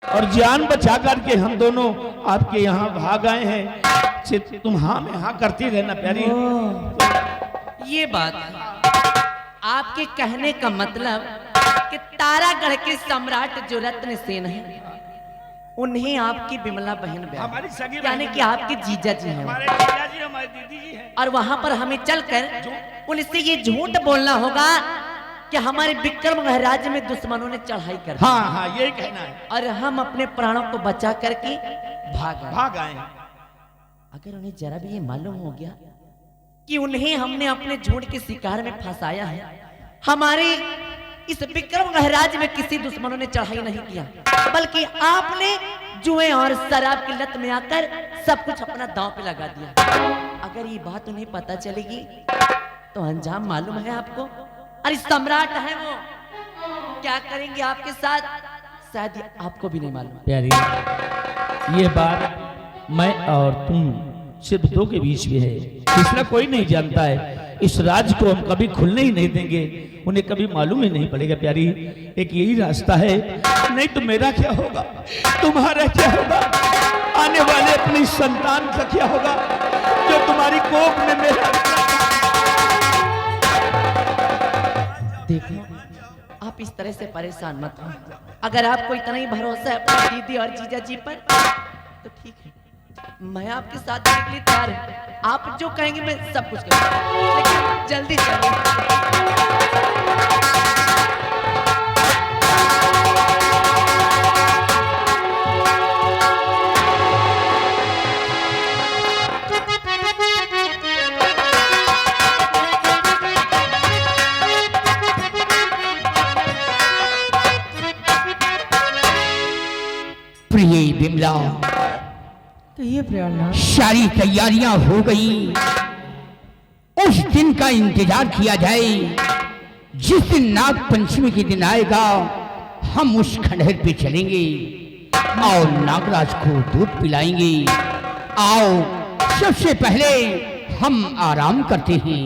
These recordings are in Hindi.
और जान बचा करके हम दोनों आपके यहाँ भाग आए हैं। तुम हाँ में हाँ करती रहना प्यारी। ये बात आपके कहने का मतलब कि तारागढ़ के सम्राट जो रत्न सेन है उन्हें आपकी बिमला बहन हमारी सगी यानी कि आपके जीजा जी हैं, हमारे जीजा जी हमारी दीदी जी हैं। और वहां पर हमें चलकर उनसे ये झूठ बोलना होगा कि हमारे विक्रम महाराज में दुश्मनों ने चढ़ाई कर दी। हाँ हाँ यही कहना है। और हम अपने प्राणों को बचा करके भाग आए। अगर उन्हें जरा भी ये मालूम हो गया कि उन्हें हमने अपने झूठ के शिकार में फंसाया है, हमारे इस विक्रम महाराज में किसी दुश्मनों ने चढ़ाई नहीं किया, बल्कि आपने जुए और शराब की लत में आकर सब कुछ अपना दांव पे लगा दिया। अगर ये बात उन्हें पता चलेगी तो अंजाम मालूम है आपको। अरे सम्राट है वो, क्या करेंगे आपके साथ शायद आपको भी नहीं मालूम। प्यारी ये बात मैं और तुम सिर्फ दो के बीच में है, तीसरा कोई नहीं जानता है। इस राज को हम कभी खुलने ही नहीं देंगे, उन्हें कभी मालूम ही नहीं पड़ेगा। प्यारी एक यही रास्ता है, नहीं तो मेरा क्या होगा, तुम्हारा क्या होगा, आने वाले अपनी संतान का क्या होगा जो तुम्हारी कोख में मेरा। देखो आप इस तरह से परेशान मत हो। अगर आपको इतना ही भरोसा है अपनी दीदी और जीजा जी पर तो ठीक है, मैं आपके साथ के लिए तैयार हूं। आप जो कहेंगे मैं सब कुछ करूंगा, लेकिन जल्दी प्रिय बिमला, कहिए प्रियंका। सारी तैयारियां हो गई, उस दिन का इंतजार किया जाए जिस दिन नाग पंचमी के दिन आएगा। हम उस खंडहर पे चलेंगे और नागराज को दूध पिलाएंगे। आओ सबसे पहले हम आराम करते हैं।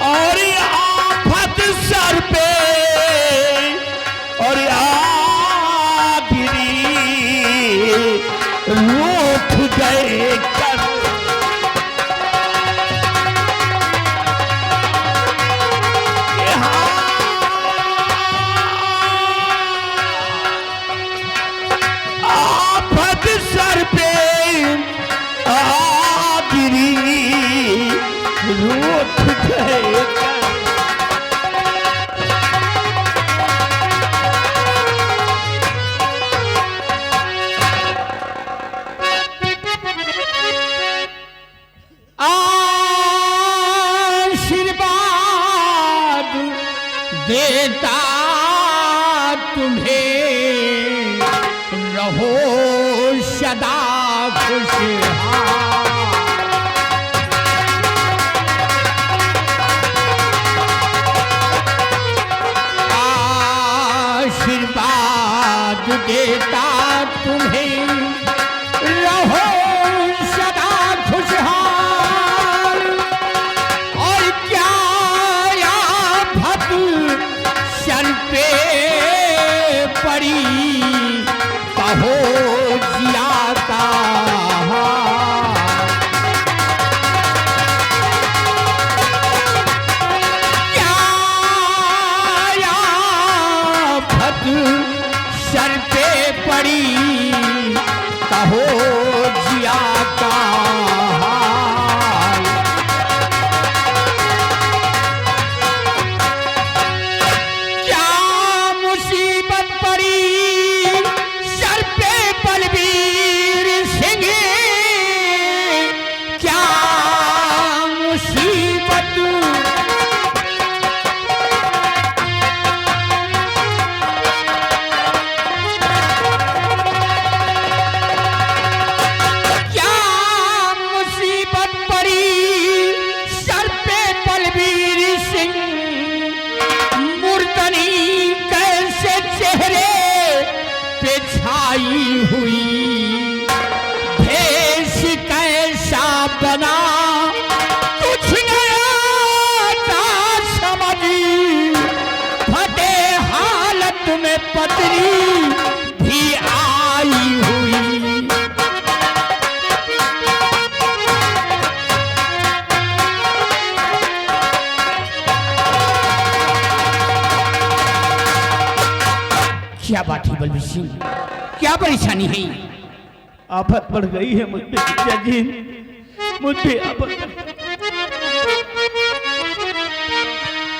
और आफत सर पे और गिरी रूठ गए कर। आफत सर पे रूठ गए आशीर्वाद देता तुम्हें, रहो सदा खुशहाल। देता तुम्हें, रहो सदा खुशहाल। और क्या आफत सर पे पड़ी, कहो जिया का पत्नी भी आई हुई। क्या बात है बलबीर सिंह, क्या परेशानी है? आफत पड़ गई है मुझ पे जीजा जी, मुझ पे आफत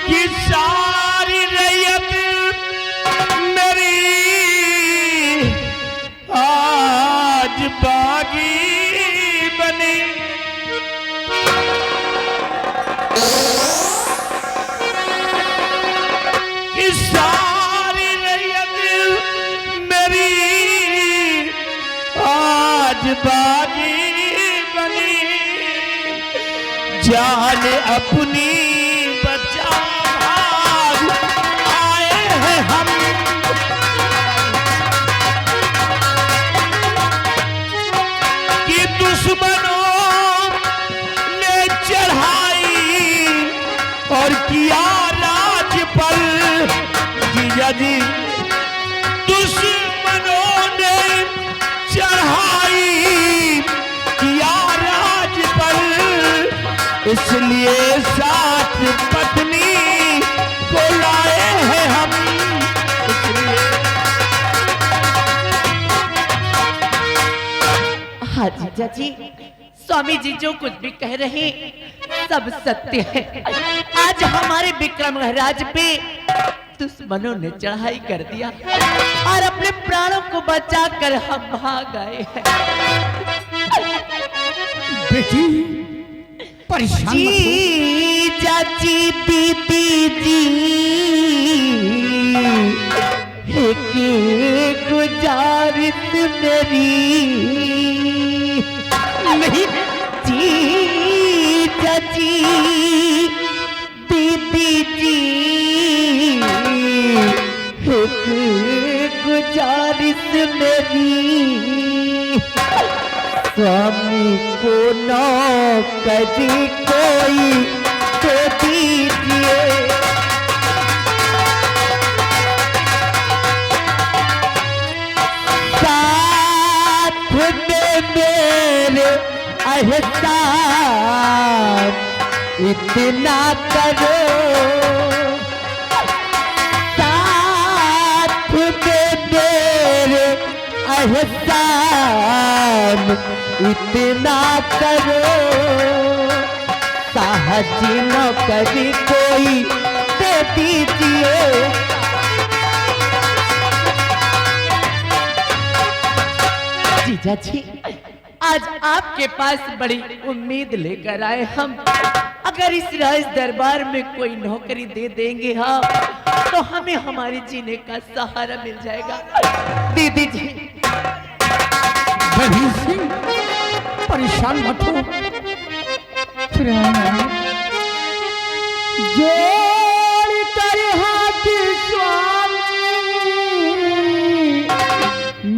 कि सारी रैयत मेरी आज बागी बनी। कि सारी रैयत मेरी आज बागी बनी। जान अपनी बचा भाग आए हैं हम। कि दुश्मनों ने चढ़ाई और किया राज पर। जीजा जी, दुश्मनों ने चढ़ाई किया राज पर, इसलिए साथ पत्नी को लाए हैं हम। हाँ जीजा जी, स्वामी जी जो कुछ भी कह रहे हैं सब सत्य है। आज हमारे विक्रम महाराज पे दुश्मनों ने चढ़ाई कर दिया और अपने प्राणों को बचाकर हम भाग आए हैं। बेटी परेशान मत हो। जी चाची दीदी जी, एक गुजारिश मेरी। नहीं जी चाची दीदी जी, एक गुजारिश मेरी। स्वामी को नौकरी कोई तो दीजिए। साथ में मेरे एहसान इतना करो। साथ में मेरे एहसान इतना करो। साहस नौकरी कोई दे दीजिए। जीजा जी, आज आपके पास बड़ी उम्मीद लेकर आए हम। अगर इस राज दरबार में कोई नौकरी दे देंगे हम, तो हमें हमारे जीने का सहारा मिल जाएगा। दीदी जी, बलबीर सिंह परेशान मत हो। जोड़ कर हाथ स्वामी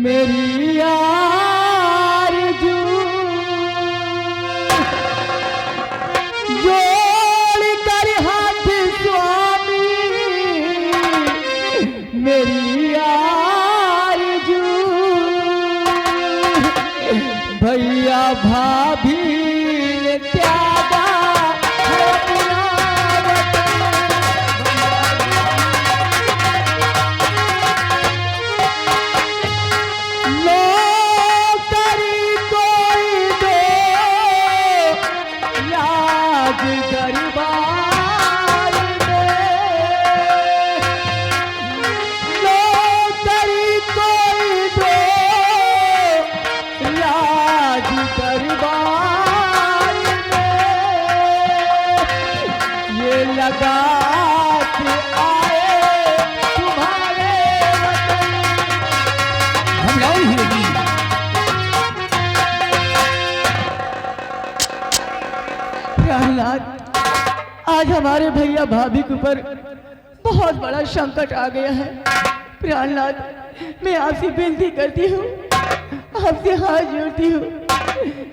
मेरी आरज़ू। जोड़ कर हाथ स्वामी मेरी आरज़ू। भैया भाभी ने त्यागा है अपना वतन। नौकरी कोई दो राज दरबार में। नौकरी कोई दो राज दरबार में। ये लगा के आए तुम्हारे वतन। घबराओ नहीं लगी। प्रहलाद, आज हमारे भैया भाभी के ऊपर बहुत बड़ा संकट आ गया है। प्रहलाद, मैं आपसे विनती करती हूँ, आपसे हाथ जोड़ती हूँ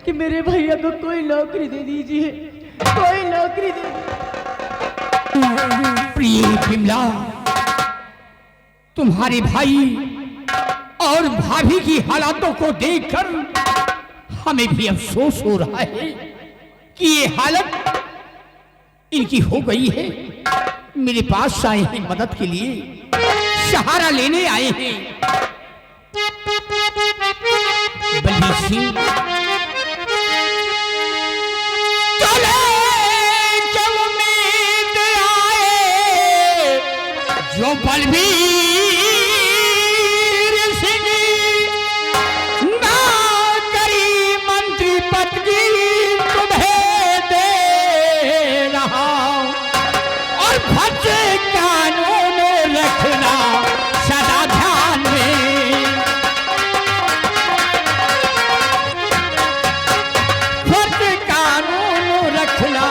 कि मेरे भैया को कोई नौकरी दे दीजिए, कोई नौकरी दे दीजिए। प्रिय विमला, तुम्हारे भाई और भाभी की हालातों को देखकर हमें भी अफसोस हो रहा है कि ये हालत इनकी हो गई है। मेरे पास आए हैं मदद के लिए, सहारा लेने आए हैं। बलबीर सिंह चले जब उम्मीद आए जो बलबीर सिंह ना करी मंत्री पद की तुम्हें दे रहा और फर्ज कानून रखना सदा ध्यान में। फर्ज कानून रखना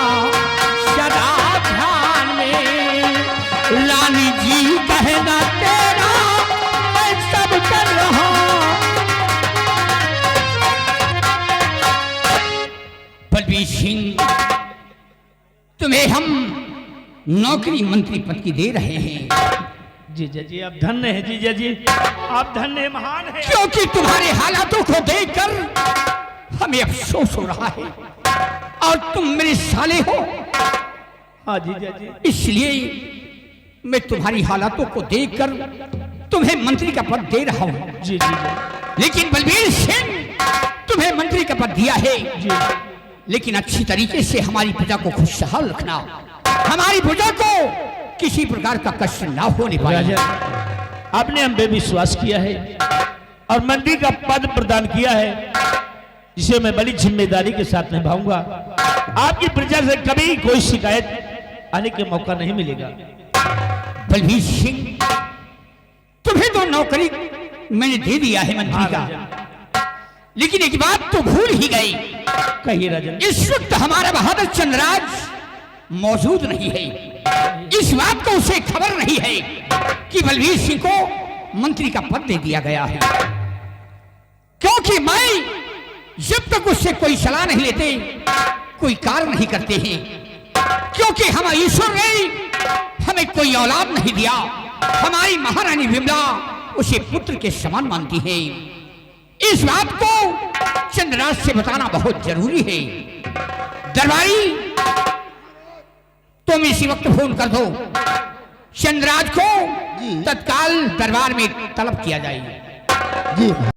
सदा ध्यान में। रानी जी कहना तेरा मैं सब कर रहा। बलबीर सिंह तुम्हें हम नौकरी मंत्री पद की दे रहे हैं। जीजा जी आप धन्य हैं, जीजा जी आप धन्य महान हैं। क्योंकि तुम्हारे हालातों को देखकर हमें अफसोस हो रहा है और तुम मेरे साले हो, हाँ जीजा जी। इसलिए मैं तुम्हारी हालातों को देखकर तुम्हें मंत्री का पद दे रहा हूं। जी जी लेकिन बलबीर सिंह तुम्हें मंत्री का पद दिया है, जी लेकिन अच्छी तरीके से हमारी प्रजा को खुशहाल रखना, हमारी प्रजा को किसी प्रकार का कष्ट ना होने पाए। राजा आपने हम पे विश्वास किया है और मंत्री का पद प्रदान किया है, जिसे मैं बड़ी जिम्मेदारी के साथ निभाऊंगा। आपकी प्रजा से कभी कोई शिकायत आने के मौका नहीं मिलेगा। बलबीर सिंह तुम्हें तो नौकरी मैंने दे दिया है मंत्री हाँ, का, राजा। लेकिन एक बात तो भूल ही गई। कहिए राजन। इस वक्त हमारा बहादुर चंद्रराज मौजूद नहीं है। इस बात को उसे खबर नहीं है कि बलबीर सिंह को मंत्री का पद दे दिया गया है, क्योंकि मैं जब तक उससे कोई सलाह नहीं लेते कोई कार्य नहीं करते हैं, क्योंकि हम ईश्वर ने हमें कोई औलाद नहीं दिया। हमारी महारानी विमला उसे पुत्र के समान मानती है। इस बात को चंद्रराज से बताना बहुत जरूरी है। दरबारी तुम इसी वक्त फोन कर दो, चंद्रराज को तत्काल दरबार में तलब किया जाए। जी